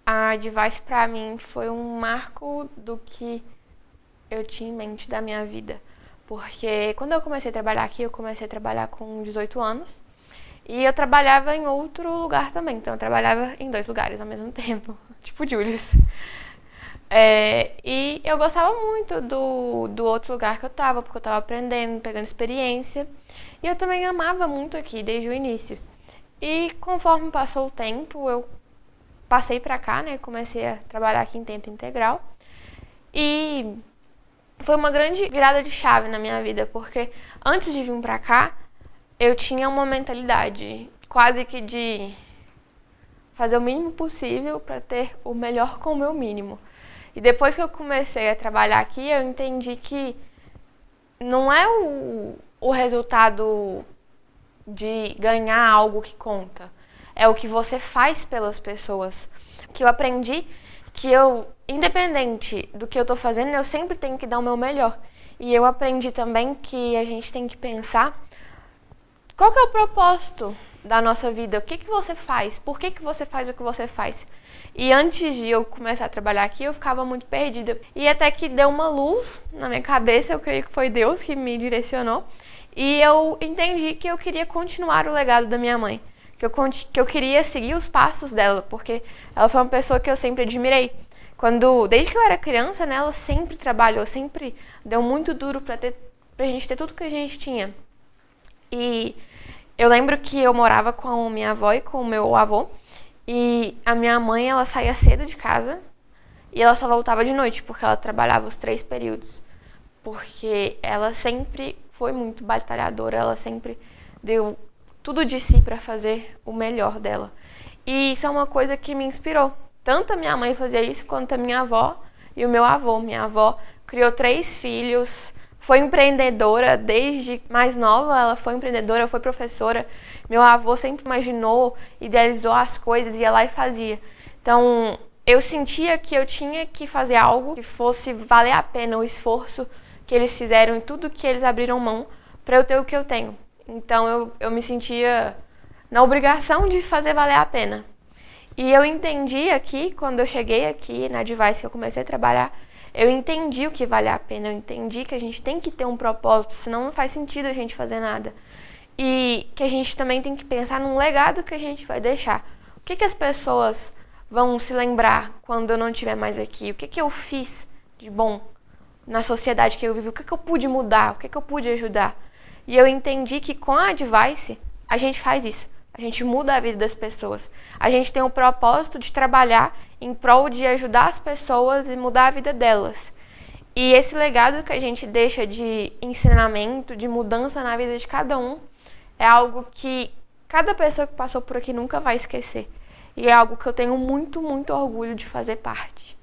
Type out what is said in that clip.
A Advice pra mim foi um marco do que eu tinha em mente da minha vida. Porque quando eu comecei a trabalhar aqui, eu comecei a trabalhar com 18 anos. E eu trabalhava em outro lugar também. Então eu trabalhava em 2 lugares ao mesmo tempo. Tipo Julius. E eu gostava muito do outro lugar que eu tava, porque eu tava aprendendo, pegando experiência. E eu também amava muito aqui desde o início. E conforme passou o tempo, eu passei pra cá, né? Comecei a trabalhar aqui em tempo integral. E foi uma grande virada de chave na minha vida, porque antes de vir pra cá, eu tinha uma mentalidade quase que de fazer o mínimo possível para ter o melhor com o meu mínimo. E depois que eu comecei a trabalhar aqui, eu entendi que não é o resultado de ganhar algo que conta. É o que você faz pelas pessoas. Que eu aprendi que eu, independente do que eu tô fazendo, eu sempre tenho que dar o meu melhor. E eu aprendi também que a gente tem que pensar qual que é o propósito da nossa vida? O que você faz? Por que você faz o que você faz? E antes de eu começar a trabalhar aqui, eu ficava muito perdida. E até que deu uma luz na minha cabeça, eu creio que foi Deus que me direcionou. E eu entendi que eu queria continuar o legado da minha mãe. Que eu queria seguir os passos dela, porque ela foi uma pessoa que eu sempre admirei. Desde que eu era criança, né, ela sempre trabalhou, sempre deu muito duro pra gente ter tudo que a gente tinha. E eu lembro que eu morava com a minha avó e com o meu avô. E a minha mãe, ela saía cedo de casa e ela só voltava de noite, porque ela trabalhava os 3 períodos. Porque ela sempre foi muito batalhadora, ela sempre deu tudo de si para fazer o melhor dela. E isso é uma coisa que me inspirou. Tanto a minha mãe fazia isso, quanto a minha avó e o meu avô. Minha avó criou 3 filhos, foi empreendedora desde mais nova, ela foi empreendedora, foi professora. Meu avô sempre imaginou, idealizou as coisas, ia lá e fazia. Então, eu sentia que eu tinha que fazer algo que fosse valer a pena o esforço que eles fizeram e tudo que eles abriram mão para eu ter o que eu tenho. Então, eu me sentia na obrigação de fazer valer a pena. E eu entendi aqui, quando eu cheguei aqui na Advice, que eu comecei a trabalhar, eu entendi o que vale a pena, eu entendi que a gente tem que ter um propósito, senão não faz sentido a gente fazer nada. E que a gente também tem que pensar num legado que a gente vai deixar. O que as pessoas vão se lembrar quando eu não estiver mais aqui? O que eu fiz de bom na sociedade que eu vivo? O que eu pude mudar? O que eu pude ajudar? E eu entendi que com a Advice, a gente faz isso. A gente muda a vida das pessoas. A gente tem o propósito de trabalhar em prol de ajudar as pessoas e mudar a vida delas. E esse legado que a gente deixa de ensinamento, de mudança na vida de cada um, é algo que cada pessoa que passou por aqui nunca vai esquecer. E é algo que eu tenho muito, muito orgulho de fazer parte.